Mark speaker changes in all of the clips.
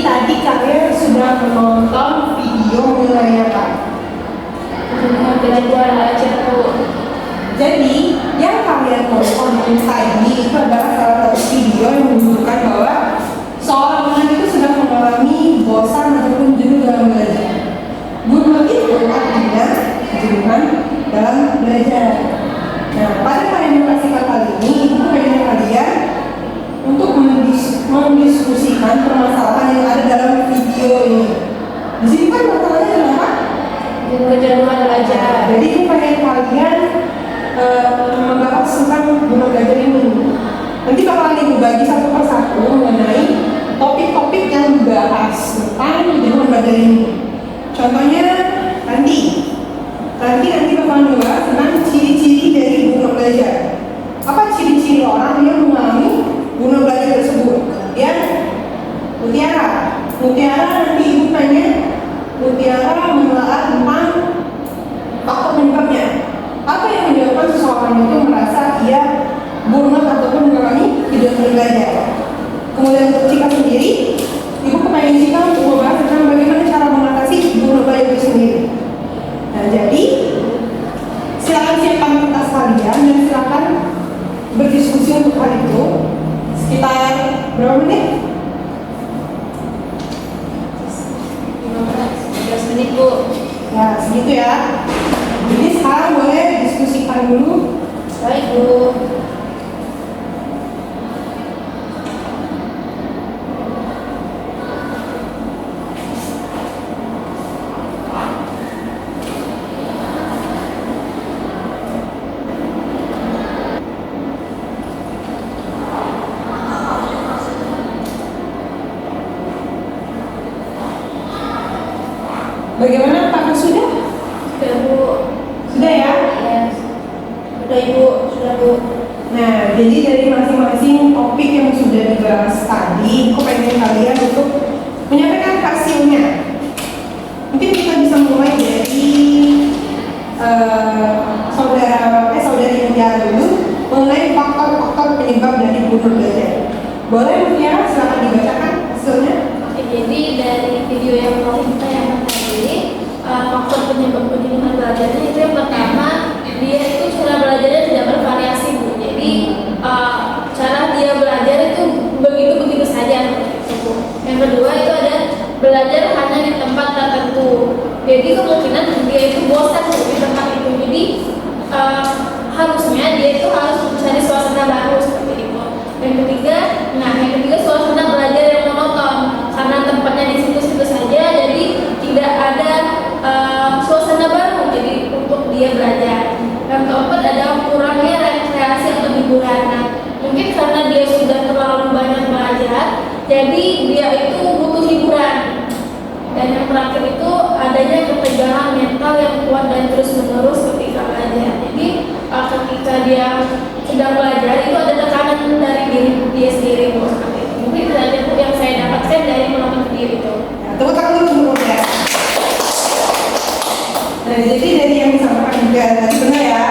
Speaker 1: tadi kalian sudah menonton video mengenai apa?
Speaker 2: Kedua aja Bu.
Speaker 1: Jadi yang kalian tonton tadi itu adalah salah satu video yang menunjukkan bahwa seorang anak itu sudah mengalami bosan ataupun jenuh dalam belajar. Burnout itu artinya kejenuhan dalam belajar. Nah, pada presentasi kali ini ibu pengen kalian untuk mendiskusikan permasalahan yang ada dalam video ini. Di sini kan masalahnya adalah apa?
Speaker 2: Kejenuhan belajar.
Speaker 1: Jadi ibu pengen kalian membahas tentang burnout belajar ini. Nanti bakalan ibu bagi satu persatu mengenai topik-topik yang dibahas tentang kejenuhan belajar ini. Contohnya nanti bakalan membahas tentang ciri-ciri dari burnout belajar. Apa ciri-ciri orang yang mengalami burnout belajar tersebut? Kemudian Mutiara nanti ibu tanya Mutiara menelaah tentang faktor penyebabnya. Apa yang menyebabkan seseorang itu merasa ia burnout ataupun mengalami kejenuhan belajar? Kemudian untuk Cika sendiri, ibu kepengen Cika untuk membahas tentang bagaimana cara mengatasi burnout belajar itu sendiri. Nah, jadi silakan siapkan kertas kalian dan silakan berdiskusi untuk hal itu. Sekitar berapa menit?
Speaker 2: 15 menit Bu.
Speaker 1: Ya, segitu ya. Jadi sekarang boleh diskusikan dulu.
Speaker 2: Baik Bu.
Speaker 1: Bagaimana Pak sudah?
Speaker 2: Sudah Bu.
Speaker 1: Sudah ya?
Speaker 2: Ya. Sudah Ibu, sudah Bu.
Speaker 1: Nah, jadi dari masing-masing topik yang sudah dibahas tadi, aku pengen kalian untuk menyampaikan hasilnya. Mungkin kita bisa mulai dari saudari Mutiara dulu mengenai faktor-faktor penyebab dari burnout belajar. Boleh Mutiara silakan dibacakan hasilnya?
Speaker 2: Oke, jadi dari video yang kita yang tadi, faktor penyebab kejenuhan belajarnya itu yang pertama, dia itu cara belajarnya tidak bervariasi Bu. Jadi cara dia belajar itu begitu saja. Yang kedua itu ada belajar hanya di tempat tertentu. Jadi kemungkinan dia itu bosan di tempat itu. Jadi harusnya dia itu harus mencari suasana baru seperti itu. Yang ketiga suasana belajar yang monoton karena tempatnya di situ-situ saja. Jadi tidak ada suasana baru jadi untuk dia belajar. Yang keempat ada kurangnya rekreasi atau hiburan. Nah, mungkin karena dia sudah terlalu banyak belajar, jadi dia itu butuh hiburan. Dan yang terakhir itu adanya ketegangan mental yang kuat dan terus-menerus ketika belajar. Jadi ketika dia sedang belajar itu ada tekanan dari diri dia sendiri Bu. Seperti itu. Mungkin itu saja Bu yang saya dapatkan dari menonton video itu.
Speaker 1: Tepuk tangan dulu ya. Nah, jadi dari yang disampaikan juga tadi benar ya,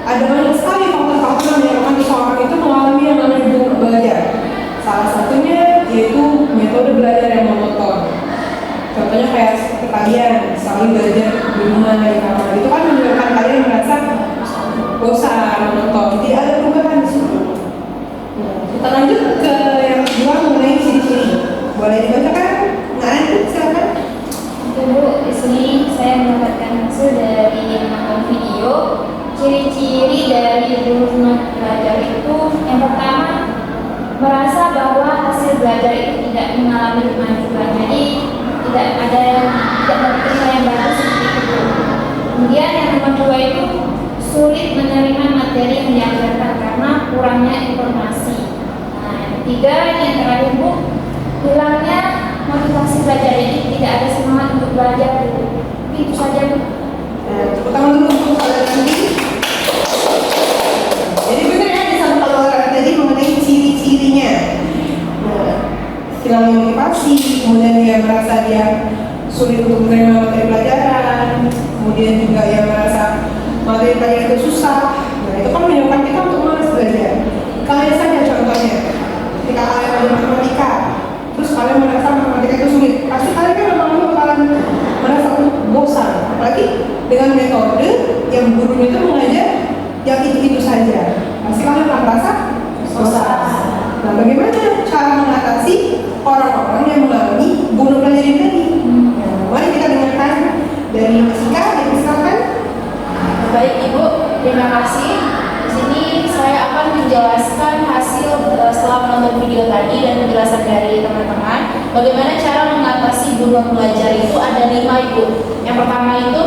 Speaker 1: ada banyak sekali faktor-faktor yang menyebabkan seseorang itu mengalami yang namanya burnout belajar. Salah satunya yaitu metode belajar yang monoton. Contohnya kayak seperti kalian selalu belajar di rumah di kamar, itu kan menyebabkan kalian merasa bosan, monoton, tidak ada perubahan di situ. Nah, kita lanjut ke yang kedua mengenai ciri-ciri. Boleh dibacakan? Nah, silakan.
Speaker 2: Bu, di sini saya mendapatkan hasil dari menonton video. Ciri-ciri dari burnout belajar itu yang pertama, merasa bahwa hasil belajar itu tidak mengalami kemajuan. Jadi tidak dapat nilai yang bagus seperti itu. Kemudian yang kedua itu sulit menerima materi yang diajarkan karena kurangnya informasi. Nah, yang ketiga yang terakhir Bu, hilangnya motivasi belajar, jadi tidak ada semangat untuk belajar. Itu saja Bu.
Speaker 1: Tepuk tangan dulu untuk saudara tadi. Jadi benar ya disampaikan saudara tadi mengenai ciri-cirinya. Hilangnya motivasi, kemudian dia merasa dia sulit untuk menerima materi pelajaran, kemudian juga dia merasa materi pelajaran itu susah. Nah, itu kan menyebabkan kita untuk malas belajar. Kalian saja contohnya, ketika kalian belajar matematika, terus kalian merasa matematika itu sulit. dengan metode yang gurunya itu mengajar yang itu saja, pasti kalian akan merasa bosan. Nah, bagaimana cara mengatasi orang-orang yang mengalami burnout belajar ini tadi? Nah, mari kita dengarkan dari Sika, silakan.
Speaker 2: Baik Ibu, terima kasih. Di sini saya akan menjelaskan hasil setelah menonton video tadi dan penjelasan dari teman-teman bagaimana cara mengatasi burnout belajar. Itu ada 5 Ibu. Yang pertama itu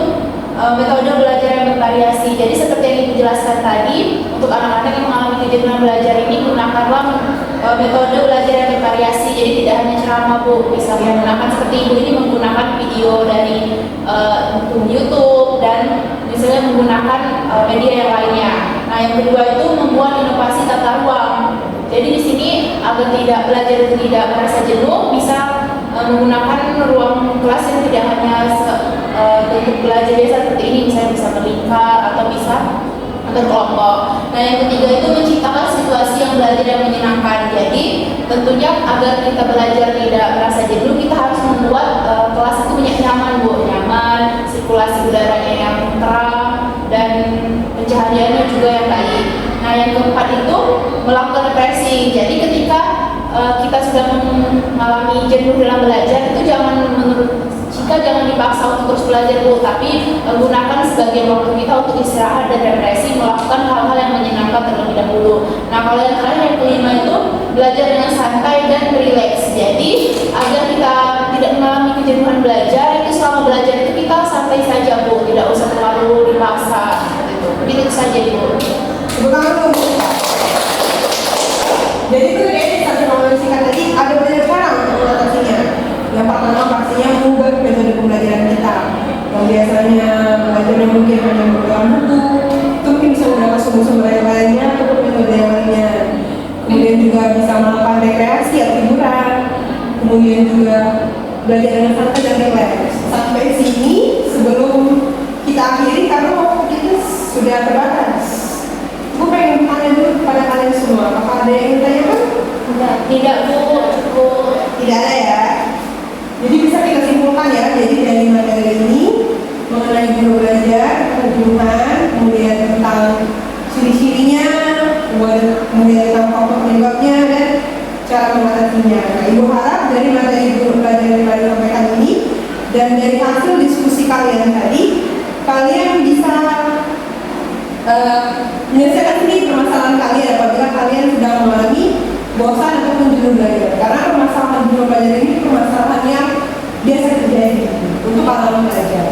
Speaker 2: metode belajar yang bervariasi. Jadi seperti yang Ibu jelaskan tadi, untuk anak-anak yang mengalami kejenuhan belajar ini, gunakanlah metode belajar yang bervariasi. Jadi tidak hanya ceramah Bu, bisa menggunakan seperti Ibu ini menggunakan video dari YouTube dan misalnya menggunakan media yang lainnya. Nah, yang kedua itu membuat inovasi tata ruang. Jadi di sini agar tidak belajar tidak merasa jenuh, bisa menggunakan ruang kelas yang tidak hanya untuk belajar biasa seperti ini, misalnya bisa melingkar atau bisa berkelompok. Nah, yang ketiga itu menciptakan situasi yang belajar yang menyenangkan. Jadi tentunya agar kita belajar tidak merasa jenuh, kita harus membuat kelas itu nyaman Bu, nyaman, sirkulasi udaranya yang terang dan pencahayaannya juga yang baik. Nah, yang keempat itu melakukan refreshing. Jadi ketika kita sudah mengalami jenuh dalam belajar, itu jangan dipaksa untuk terus belajar Bu, tapi gunakan sebagai waktu kita untuk istirahat dan refreshing, melakukan hal-hal yang menyenangkan terlebih dahulu. Nah, kalau yang terakhir yang kelima itu belajar dengan santai dan rileks. Jadi agar kita tidak mengalami kejenuhan belajar, itu selama belajar itu kita santai saja Bu, tidak usah terlalu dipaksa. Begitu saja Bu.
Speaker 1: Tepuk tangan dulu. Jadi itu dari satu pengalaman singkat tadi, ada banyak cara untuk mengatasinya. Yang pertama pastinya mengubah metode pembelajaran kita. Yang biasanya belajarnya mungkin hanya menggunakan buku, itu mungkin bisa menggunakan sumber-sumber yang lainnya ataupun metode yang lainnya. Kemudian juga bisa melakukan rekreasi atau hiburan. Kemudian juga belajar dengan santai dan rileks. Sampai sini sebelum kita akhiri karena waktu kita sudah terbatas. Gue pengen tanya dulu kepada kalian semua, apakah ada yang ditanyakan?
Speaker 2: Tidak Bu.
Speaker 1: Tidak ada ya. Jadi bisa kita simpulkan ya, jadi dari materi ini mengenai guru belajar, kejenuhan, kemudian tentang ciri-cirinya, kemudian tentang faktor penyebabnya dan cara mengatasinya. Nah, Ibu harap dari materi guru belajar yang tadi sampaikan ini dan dari hasil diskusi kalian tadi, kalian bisa menyelesaikan sendiri permasalahan kalian apabila kalian sedang mengalami bosan ataupun jenuh belajar. Karena permasalahan jenuh belajar ini permasalahan yang biasa terjadi untuk para belajar.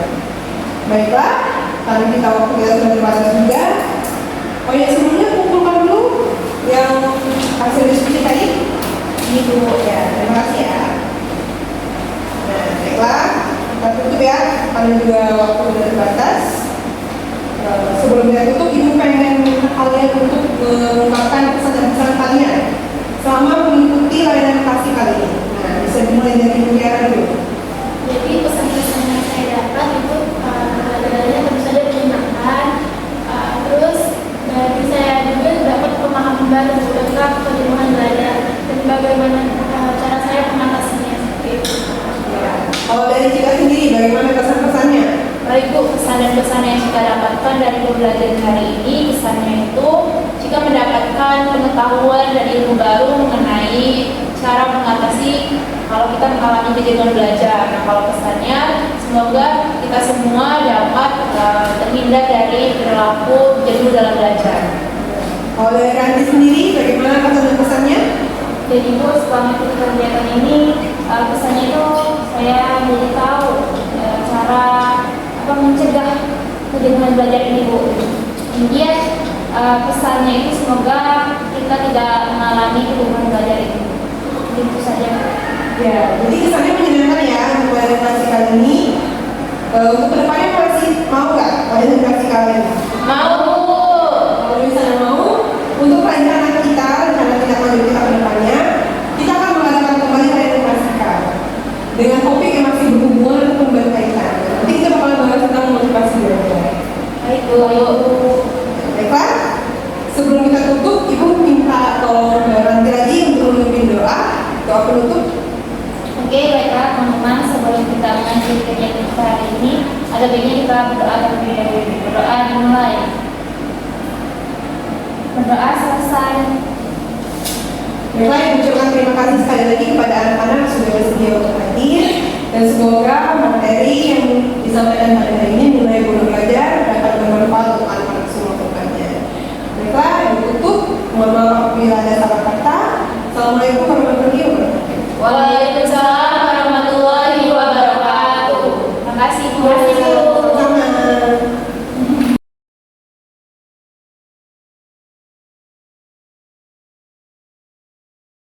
Speaker 1: Baiklah, karena kita waktu kita sudah terbatas juga. Oh ya, sebelumnya kumpulkan dulu yang hasil diskusi tadi. Ini dulu ya, terima kasih ya. Nah, baiklah, kita tutup ya, karena juga waktu sudah terbatas. Sebelum kita tutup, Ibu pengen kalian untuk mengungkapkan pesan-pesan kalian selama mengikuti layanan kasih kali ini. Nah, bisa dimulai dari Ibu Tiara dulu.
Speaker 2: Jadi pesan-pesan yang saya dapat itu belajarnya tentu saja menyenangkan. Terus dari saya juga dapat pemahaman baru tentang kejenuhan belajar dan bagaimana cara saya mengatasinya seperti itu.
Speaker 1: Ya. Kalau dari Cika sendiri, bagaimana pesan-pesannya?
Speaker 2: Baik Bu, pesan dan pesan yang Cika dapatkan dari pembelajaran hari ini, pesannya itu Cika mendapatkan pengetahuan dan ilmu baru mengenai cara mengatasi kalau kita mengalami kejenuhan belajar. Nah, kalau pesannya semoga kita semua dapat terhindar dari perilaku jenuh dalam belajar.
Speaker 1: Kalau dari Ranti sendiri, bagaimana pesan dan pesannya?
Speaker 2: Jadi Bu, setelah mengikuti kegiatan ini, pesannya itu saya jadi tahu cara mencegah kejenuhan belajar ini Bu. Kemudian pesannya itu semoga kita tidak mengalami kejenuhan belajar ini. Itu saja.
Speaker 1: Ya, jadi kesannya menyenangkan ya untuk presentasi kali ini. Untuk kedepannya masih mau nggak presentasi kalian?
Speaker 2: Mau Bu.
Speaker 1: Kalau misalnya mau, untuk rencana kita lanjut kita kedepannya, kita akan mengadakan kembali presentasi dengan topik yang masih berhubungan atau berkaitan. Nanti kita bakal bahas tentang motivasi belajar.
Speaker 2: Baik Bu.
Speaker 1: Baiklah, sebelum kita tutup, Ibu minta tolong Ranti lagi untuk memimpin doa penutup.
Speaker 2: Oke, baiklah teman-teman, sebelum kita mengakhiri kegiatan kita hari ini, ada baiknya kita berdoa terlebih dahulu. Berdoa dimulai. Berdoa selesai.
Speaker 1: Baiklah, ucapkan terima kasih sekali lagi kepada anak-anak yang sudah bersedia untuk hadir, dan semoga materi yang disampaikan pada hari ini mulai belajar dapat bermanfaat untuk anak-anak semua kedepannya. Baiklah, ditutup. Mohon maaf apabila ada salah kata. Assalamualaikum warahmatullahi wabarakatuh.